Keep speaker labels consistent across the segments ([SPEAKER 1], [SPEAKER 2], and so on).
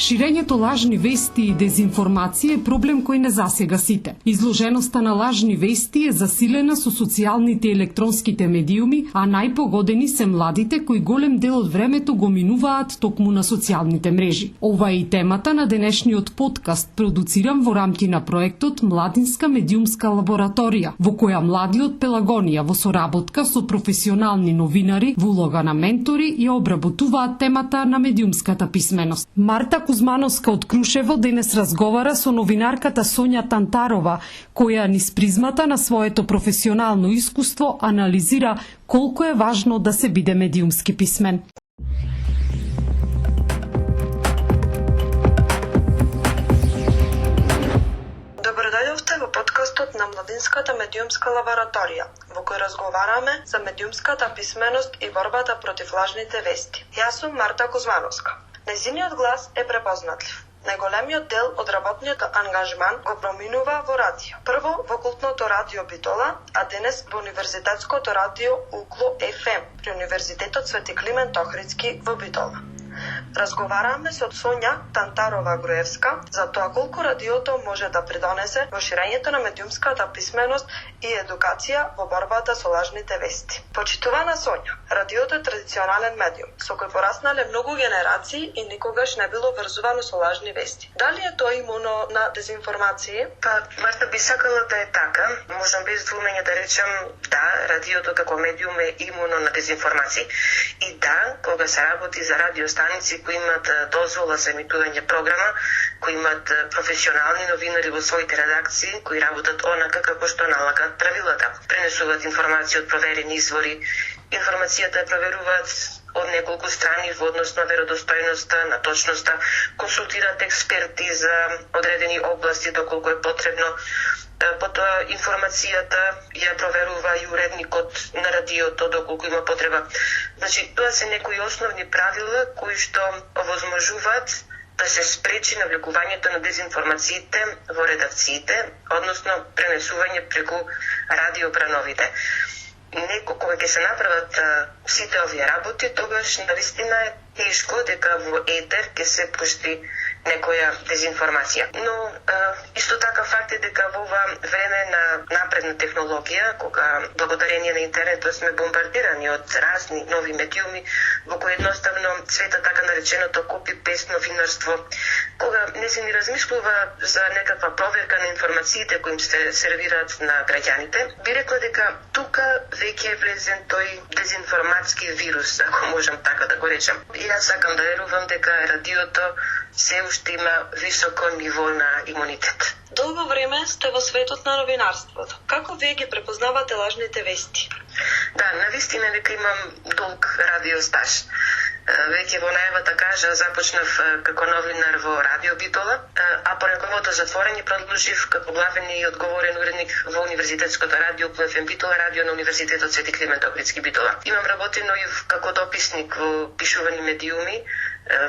[SPEAKER 1] Ширењето лажни вести и дезинформација е проблем кој не засега сите. Изложеноста на лажни вести е засилена со социјалните и електронските медиуми, а најпогодени се младите кои голем дел од времето го минуваат токму на социјалните мрежи. Ова е и темата на денешниот подкаст, продуциран во рамки на проектот Младинска медиумска лабораторија, во која млади од Пелагонија во соработка со професионални новинари во улога на ментори ја обработуваат темата на медиумската писменост. Марта Кузмановска од Крушево денес разговара со новинарката Сонја Тантарова, која низ призмата на своето професионално искуство анализира колку е важно да се биде медиумски писмен.
[SPEAKER 2] Доброdoјдовте во подкастот на Младинската медиумска лабораторија, во кој разговараме за медиумската писменост и борбата против лажните вести. Јас сум Марта Кузмановска. Нејзиниот глас е препознатлив. Најголемиот дел од работниот ангажман го проминува во радио. Прво во култното радио Битола, а денес во универзитетското радио Укло ФМ при Универзитетот Свети Климент Охридски во Битола. Разговараме со Сонја Тантарова Груевска за тоа колку радиото може да придонесе во ширењето на медиумската писменост и едукација во борбата со лажните вести. Почитувана Сонја, радиото е традиционален медиум, со кој пораснале многу генерации и никогаш не било врзувано со лажни вести. Дали е тоа имуно на дезинформации?
[SPEAKER 3] Марта, би сакала да е така. Можам без двумење да речам да, радиото како медиум е имуно на дезинформации. И да, кога се работи за радиостаници кои имат дозвола за емитување програма, кои имат професионални новинари во своите редакции, кои работат онака како што налагат правилата. Пренесуваат информација од проверени извори, информацијата ја проверуваат од неколку страни во однос на веродостојноста, на точноста, консултираат експерти за одредени области доколку е потребно. Потоа информацијата ја проверува и уредникот на радиото доколку има потреба. Значи, тоа се некои основни правила кои што овозможуваат да се спречи навлекувањето на дезинформациите во редакциите, односно пренесување преку радиопрановите. Кога ќе се направат сите овие работи, тогаш навистина е тешко дека во етер ќе се пушти некоја дезинформација. Но исто така факт е дека во ова време на напредна технологија, кога благодарение на интернетот сме бомбардирани од разни нови медиуми, во кои едноставно света така нареченото копи-пест новинарство, кога не се ни размислува за некаква проверка на информациите кои им се сервираат на граѓаните, би рекла дека тука веќе е влезен тој дезинформатски вирус, ако можам така да го речам. И јас сакам да верувам дека радиото се уште има високо ниво на имунитет.
[SPEAKER 2] Долго време сте во светот на новинарството. Како вие ги препознавате лажните вести?
[SPEAKER 3] Да, навистина дека имам долг радиостаж. Веќе во најавата кажа, започнав како новинар во Радио Битола, а по неговото затворење продолжив како главен и одговорен уредник во Универзитетското радио Укло ФМ Битола, радио на Универзитетот Свети Климент Охридски Битола. Имам работено и како дописник во пишувани медиуми,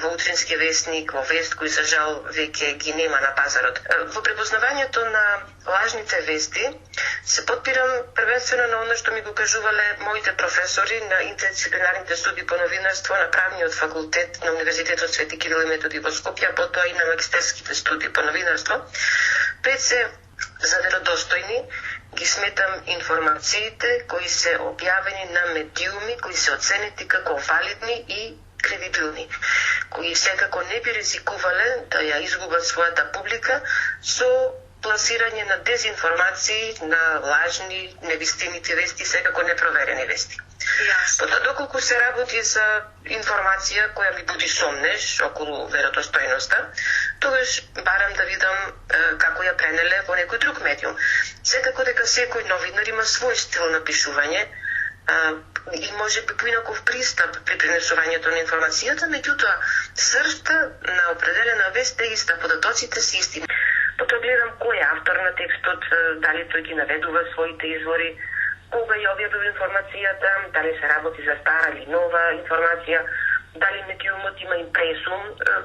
[SPEAKER 3] во Утрински вестник, во Вест, кој за жал веќе ги нема на пазарот. Во препознавањето на лажните вести се подпирам првенствено на оно што ми го кажувале моите професори на интердисциплинарните студии по новинарство на правниот факултет на Универзитетот Свети Кирил и Методи во Скопје, потоа и на магистерските студии по новинарство. Пред се за веродостојни ги сметам информациите кои се објавени на медиуми кои се оценети како валидни и кредибилни, кои секако не би ризикувале да ја изгубат својата публика со пласирање на дезинформации, на лажни, невистините вести, секако непроверени вести. Потоа, доколку се работи за информација која ми буди сомнеш околу веродостојноста, тогаш барам да видам како ја пренеле во некој друг медиум. Секако дека секој новинар има свој стил на пишување, и може би поинаков пристап при пренесувањето на информацијата, меѓутоа сржта на определена вест е иста, податоците се исти. Потоа гледам кој е автор на текстот, дали тој ги наведува своите извори, кога ја објавува информацијата, дали се работи за стара или нова информација, дали медиумот има импресум.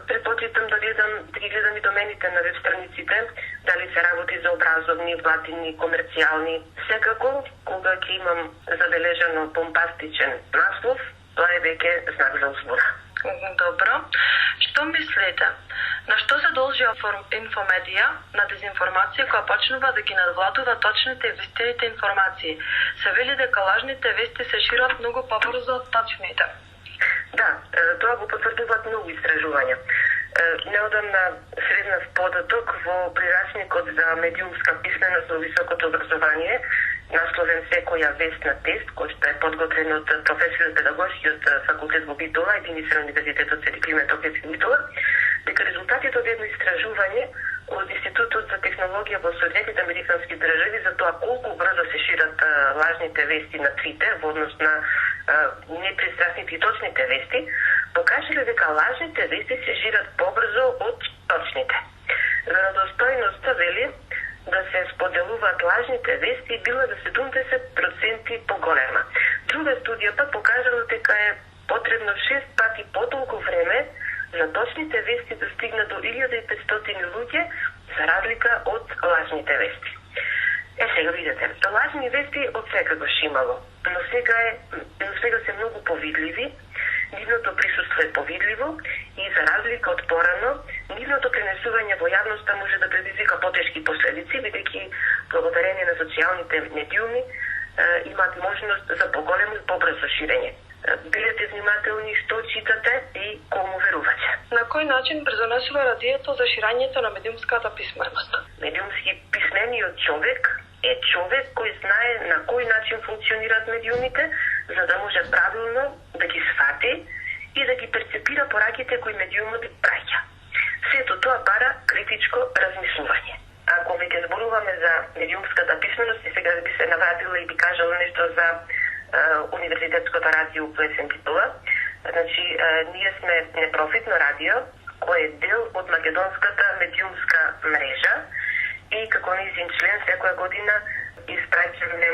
[SPEAKER 3] Предпочитам да ги гледам и домените на веб страниците, дали се работи за образовни, владини, комерцијални. Секако, кога ќе имам забележано бомбастичен наслов, тоа е веќе знак за узбура.
[SPEAKER 2] Добро. Што мислите? На што се должи инфомедија? На дезинформација која почнува да ги надвладува точните и вистините информации. Се вели дека лажните вести се шират многу побрзо од точните.
[SPEAKER 3] Да, тоа го потврдуваат многу истражувања. Неодамна среднав податок во прирачникот за медиумска писменост во високото образование, насловен Секоја вест на тест, кој што е подготвен од професор педагоски од факултет во Битола, единицен универзитетот Свети Климент Охридски Битола, дека резултатите од едно истражување од Институтот за технологија во Соединетите американски држави за тоа колку брзо се шират лажните вести на трите во однос на непристрасните и точните вести, покажале дека лажните вести се шират побрзо од точните. Веродостојноста вели да се споделуваат лажните вести била за 70% поголема. Друга студија пак покажала дека е потребно 6 пати потолку време за точните вести да стигнат до 1500 луѓе, за разлика од лажните вести. Сега видите, лажни вести од секогаш имало, но сега се многу повидливи, нивното присуство е повидливо и за разлика од порано, нивното пренесување во јавноста може да предизвика потешки последици, бидејќи благодарение на социјалните медиуми имаат можност за поголемо и побрзо ширење. Бидете внимателни што читате и кому верувате.
[SPEAKER 2] На кој начин придонесува радиото за ширањето на медиумската писменост?
[SPEAKER 3] Медиумски писмениот човек е човек кој знае на кој начин функционираат медиумите, за да може правилно да ги сфати и да ги перцепира пораките кои медиумот праќа. Сето тоа бара критичко размислување. Ако веќе зборуваме за медиумската писменост, и сега би се навратила и би кажала нешто за Универзитетското радио во СМ Битола. Значи, ние сме непрофитно радио, кој е дел од македонската медиумска мрежа и како нејзин член секоја година испраќаме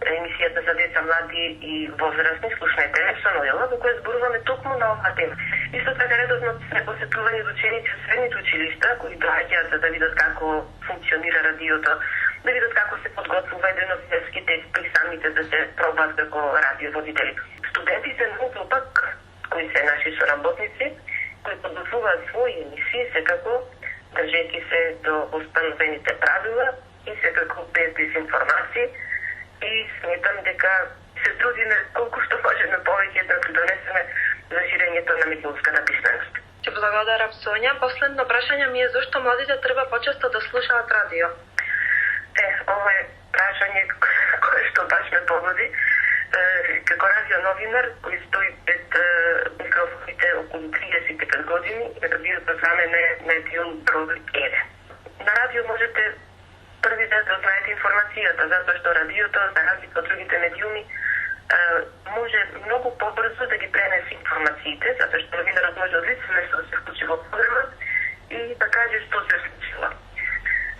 [SPEAKER 3] емисијата за деца, млади и возрастни, слушнете со Ноела, во која зборуваме токму на оваа тема. Исто така редовно сме посетувани од ученици од средните училишта, кои доаѓаат за да видат како функционира радиото, да видат како се подготвува еден новинарски текст, и самите да се пробаат како радиоводители. Студентите многу пак, кои се наши соработници, кои подготвуваат своји емисии, секако држејќи се до установените правила и секако без дезинформации, и сметам дека се трудиме колку што можеме повеќе да придонесеме за ширењето на медиумската писменост.
[SPEAKER 2] Ти благодарам, Сонја. Последно прашање ми е зошто младите треба почесто да слушаат радио?
[SPEAKER 3] Ова е прашање кое што баш ме погоди. Како радионовинар кој стои пред микрофоните околу 35 години, радиото за мене е медиум број 1. На радио можете први да знаете информацијата, затоа што радиото, за разлика од другите медиуми, може многу побрзо да ги пренесе информациите, затоа што новинарот може од лице место да се вклучи во програмот и да каже што се случило.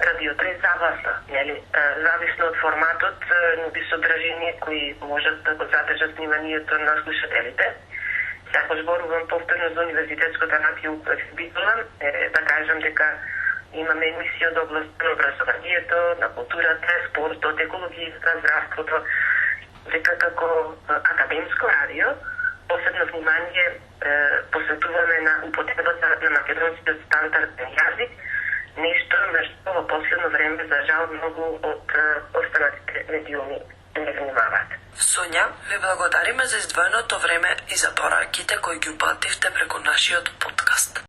[SPEAKER 3] Радиото е завасно, зависно од форматот, нуди содржини кои можат да го задржат вниманието на слушателите. Сега зборувам повторно за Универзитетското радио во Битола, да кажам дека имаме емисии од област на образованието, на културата, спортот, екологијата, здравството, дека како академско радио посебно внимание посветуваме на употребата на македонскиот стандарден јазик, нешто на што во последно време, за жал, многу од останатите медиуми не внимаваат.
[SPEAKER 4] Сонја, ви благодариме за издвоеното време и за пораките кои ги упативте преку нашиот подкаст.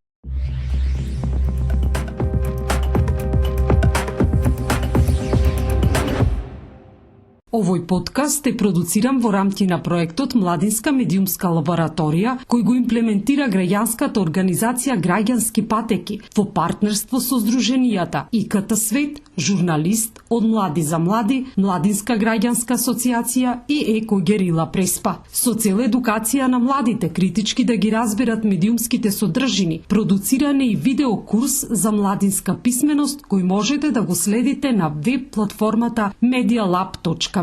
[SPEAKER 1] Овој подкаст е продуциран во рамки на проектот Младинска медиумска лабораторија, кој го имплементира граѓанската организација Граѓански патеки во партнерство со Сдруженијата ИКТ Свет, Журналист, Од млади за млади, Младинска граѓанска асоциација и Еко Герила Преспа. Со цел едукација на младите критички да ги разберат медиумските содржини, продуциран е и видеокурс за младинска писменост кој можете да го следите на веб платформата medialab.mk.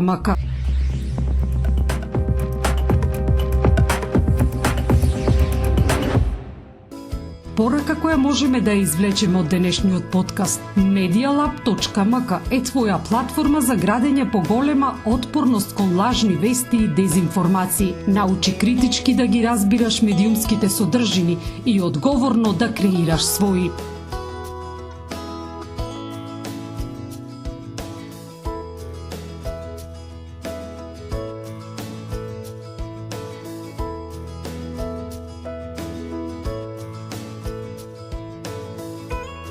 [SPEAKER 1] порака која можеме да ја извлечеме од денешниот подкаст. Medialab.mk е твоја платформа за градење поголема отпорност кон лажни вести и дезинформации. Научи критички да ги разбираш медиумските содржини и одговорно да креираш своји.